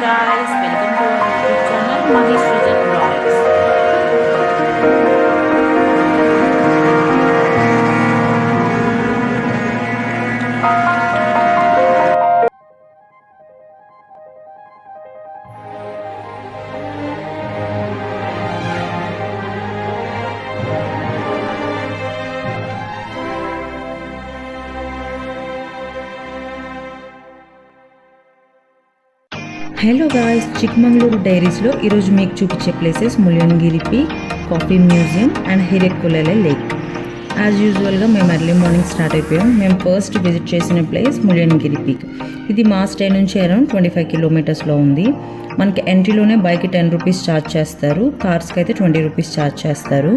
guys, welcome to our YouTube channel Mahesh Rajan Vlogs. Hello guys, Chikmagalur డైరీస్లో ఈరోజు మీకు చూపించే places Mullayanagiri peak, coffee museum and Hirekolale lake. As యూజువల్గా మేము ఎర్లీ మార్నింగ్ స్టార్ట్ అయిపోయాం. మేము ఫస్ట్ విజిట్ చేసిన ప్లేస్ ముల్యనగిరి పీక్. ఇది మా స్టే నుంచి అరౌండ్ 25 కిలోమీటర్స్లో ఉంది. మనకి ఎంట్రీలోనే బైక్కి 10 రూపీస్ ఛార్జ్ చేస్తారు, కార్స్కి అయితే 20 రూపీస్ ఛార్జ్ చేస్తారు.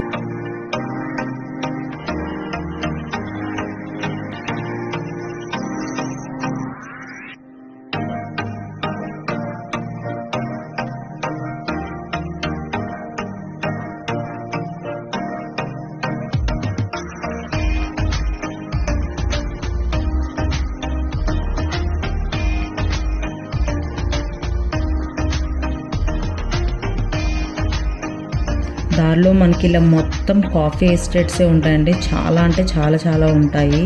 దారిలో మనకి ఇలా మొత్తం కాఫీ ఎస్టేట్సే ఉంటాయండి. చాలా అంటే చాలా చాలా ఉంటాయి.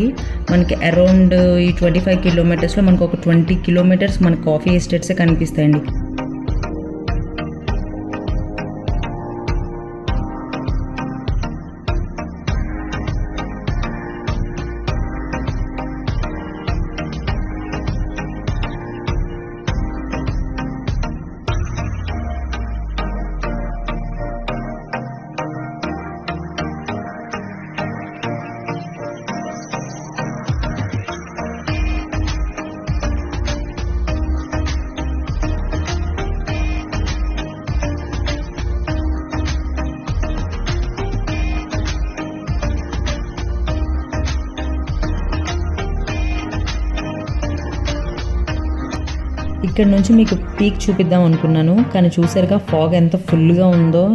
మనకి అరౌండ్ ఈ 25 కిలోమీటర్స్లో మనకు ఒక 20 కిలోమీటర్స్ మనకి కాఫీ ఎస్టేట్సే కనిపిస్తాయండి. ఇక్కడ నుంచి మీకు పీక్ చూపిద్దాం అనుకున్నాను, కానీ చూసారుగా ఫాగ్ ఎంత ఫుల్గా ఉందో.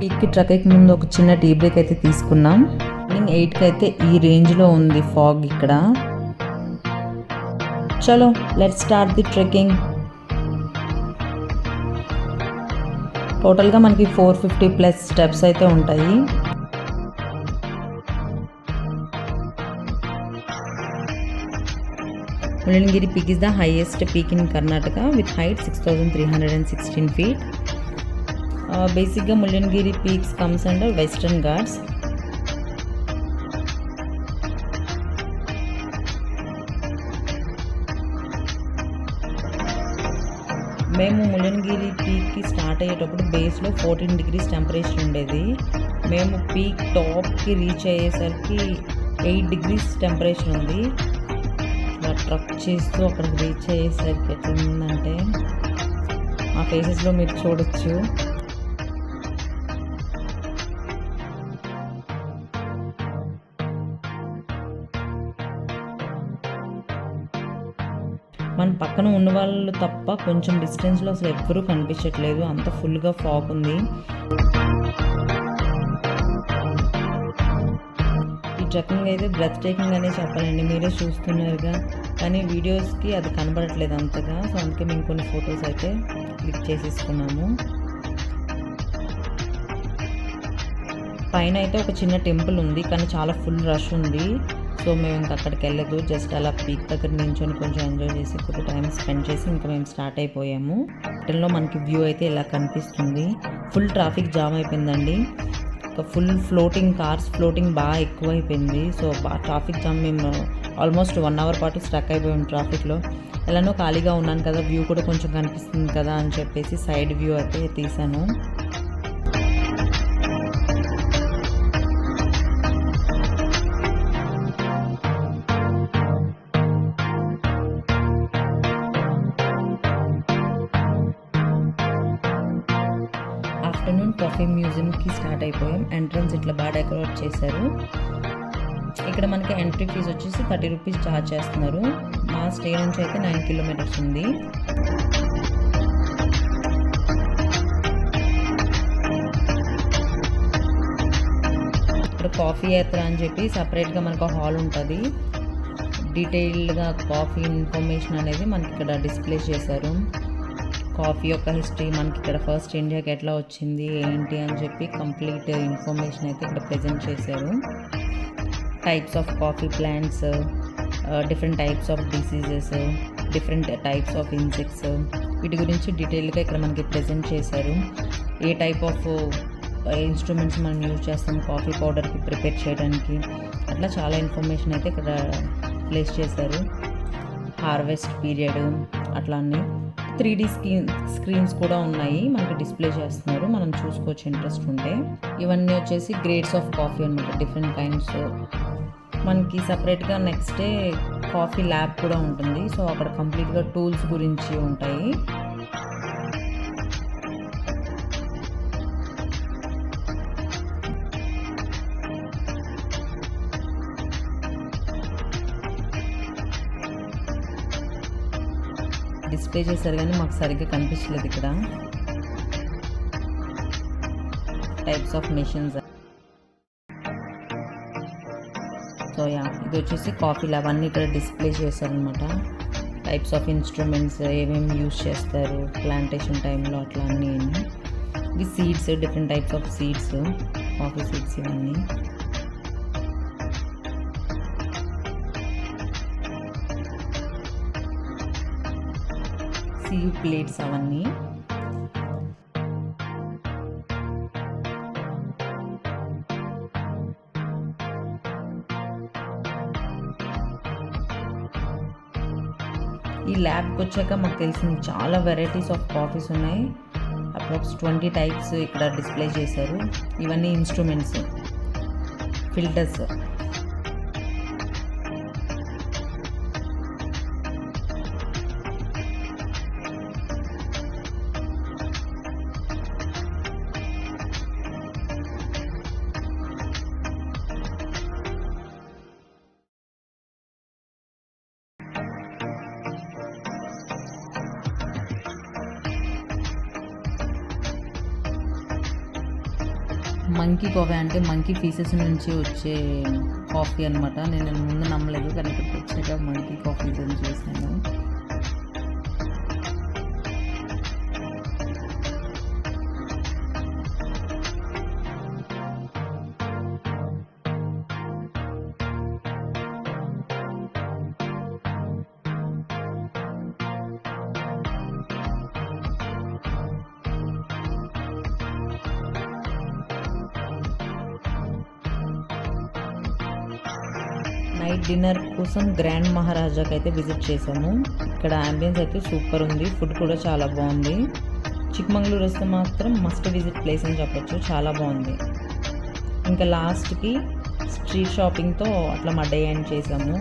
పీక్కి ట్రక్కి ముందు ఒక చిన్న టీ బ్రేక్ అయితే తీసుకున్నాం. మార్నింగ్ 8కి అయితే ఈ రేంజ్లో ఉంది ఫాగ్ ఇక్కడ. చలో లెట్స్ స్టార్ట్ ది ట్రెక్కింగ్. టోటల్గా మనకి 450+ స్టెప్స్ అయితే ఉంటాయి. ముల్యనగిరి peak is the highest peak in Karnataka with height 6,316 feet. Basically Mullayanagiri peaks comes under Western Ghats. మేము ముల్యనగిరి పీక్కి స్టార్ట్ అయ్యేటప్పుడు బేస్లో 14 degrees టెంపరేచర్ ఉండేది. మేము పీక్ టాప్కి రీచ్ అయ్యేసరికి 8 degrees టెంపరేచర్ ఉంది. ఇలా ట్రక్ చేస్తూ అక్కడికి రీచ్ అయ్యేసరికి ఎట్లుందంటే ఆ ఫేసెస్లో మీరు చూడొచ్చు. మన పక్కన ఉన్న వాళ్ళు తప్ప కొంచెం డిస్టెన్స్లో అసలు ఎవ్వరూ కనిపించట్లేదు, అంత ఫుల్గా ఫాగ్ ఉంది. ఈ ట్రెక్కింగ్ అయితే బ్రెత్ టేకింగ్ అనే చెప్పాలండి, మీరే చూస్తున్నారుగా. కానీ వీడియోస్కి అది కనబడట్లేదు అంతగా, సో అందుకే మేము కొన్ని ఫొటోస్ అయితే క్లిక్ చేసేసుకున్నాము. పైన అయితే ఒక చిన్న టెంపుల్ ఉంది, కానీ చాలా ఫుల్ రష్ ఉంది. సో మేము ఇంకా అక్కడికి వెళ్ళలేదు, జస్ట్ అలా పీక్ దగ్గర నించొని కొంచెం ఎంజాయ్ చేసి కొద్ది టైం స్పెండ్ చేసి ఇంకా మేము స్టార్ట్ అయిపోయాము. రిటర్న్లో మనకి వ్యూ అయితే ఇలా కనిపిస్తుంది. ఫుల్ ట్రాఫిక్ జామ్ అయిపోయిందండి, ఒక ఫుల్ కార్స్ ఫ్లోటింగ్ బాగా ఎక్కువ అయిపోయింది. సో బాగా ట్రాఫిక్ జామ్, మేము ఆల్మోస్ట్ 1 hour పాటు స్ట్రక్ అయిపోయాము ట్రాఫిక్లో. ఎలానో ఖాళీగా ఉన్నాను కదా, వ్యూ కూడా కొంచెం కనిపిస్తుంది కదా అని చెప్పేసి సైడ్ వ్యూ అయితే తీసాను. ఆఫ్టర్నూన్ కాఫీ మ్యూజియంకి స్టార్ట్ అయిపోయాం. ఎంట్రన్స్ ఇట్లా బాగా డెకరేట్ చేశారు. ఇక్కడ మనకి ఎంట్రీ ఫీజు వచ్చేసి 30 రూపీస్ ఛార్జ్ చేస్తున్నారు. మా స్టే నుంచి అయితే 9 kilometers ఉంది. ఇక్కడ కాఫీ యాత్ర అని చెప్పి సపరేట్గా మనకు హాల్ ఉంటుంది. డీటెయిల్డ్గా కాఫీ ఇన్ఫర్మేషన్ అనేది మనకి ఇక్కడ డిస్ప్లే చేశారు. కాఫీ యొక్క హిస్టరీ, మనకి ఇక్కడ ఫస్ట్ ఇండియాకి ఎట్లా వచ్చింది ఏంటి అని చెప్పి కంప్లీట్ ఇన్ఫర్మేషన్ అయితే ఇక్కడ ప్రజెంట్ చేశారు. Types of coffee plants, different types of diseases, different types of insects, వీటి గురించి డీటెయిల్గా ఇక్కడ మనకి ప్రజెంట్ చేశారు. ఏ టైప్ ఆఫ్ ఇన్స్ట్రుమెంట్స్ మనం యూజ్ చేస్తాం కాఫీ పౌడర్కి ప్రిపేర్ చేయడానికి, అట్లా చాలా ఇన్ఫర్మేషన్ అయితే ఇక్కడ ప్లేస్ చేశారు. హార్వెస్ట్ పీరియడ్ అట్లా అన్నీ 3D స్క్రీన్స్ కూడా ఉన్నాయి, మనకి డిస్ప్లే చేస్తున్నారు, మనం చూసుకోవచ్చు ఇంట్రెస్ట్ ఉంటే. ఇవన్నీ వచ్చేసి గ్రేడ్స్ ఆఫ్ కాఫీ అనమాట, డిఫరెంట్ కైండ్స్. మనకి సపరేట్గా నెక్స్ట్ డే కాఫీ ల్యాబ్ కూడా ఉంటుంది. సో అక్కడ కంప్లీట్గా టూల్స్ గురించి ఉంటాయి. డిస్ప్లే చేశారు కానీ మాకు సరిగ్గా కనిపించలేదు ఇక్కడ. Types of machines. సో ఇది వచ్చేసి కాఫీ ల్యాబ్, అన్నీ ఇక్కడ డిస్ప్లే చేశారనమాట. టైప్స్ ఆఫ్ ఇన్స్ట్రుమెంట్స్, ఏమేమి యూజ్ చేస్తారు ప్లాంటేషన్ టైంలో, అట్లా అన్నీ. ఇవి seeds, different types of seeds, coffee seeds ఇవన్నీ. సియు ప్లేట్స్ అవన్నీ. ఈ ల్యాబ్కి వచ్చాక మాకు తెలిసింది చాలా వెరైటీస్ ఆఫ్ కాఫీస్ ఉన్నాయి. అప్రాక్స్ 20 టైప్స్ ఇక్కడ డిస్ప్లే చేశారు. ఇవన్నీ ఇన్స్ట్రుమెంట్స్, ఫిల్టర్స్. మంకీ కాఫీ అంటే మంకీ పీసెస్ నుంచి వచ్చే కాఫీ అనమాట. నేను ముందు నమ్మలేదు, కానీ ఇక్కడికి వచ్చాక మంకీ కాఫీస్ అని చూసాను. నైట్ డిన్నర్ కోసం గ్రాండ్ మహారాజాకి అయితే విజిట్ చేసాము. ఇక్కడ అంబియన్స్ అయితే సూపర్ ఉంది, ఫుడ్ కూడా చాలా బాగుంది. చిక్మంగళూరు వస్తే మాత్రం మస్ట్ విజిట్ ప్లేస్ అని చెప్పొచ్చు, చాలా బాగుంది. ఇంకా లాస్ట్కి స్ట్రీట్ షాపింగ్తో అట్లా మా డే ఎండ్ చేసాము.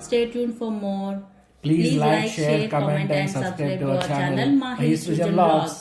Stay tuned for more. Please like, share, comment and subscribe to our channel, Mahi Srijan Vlogs.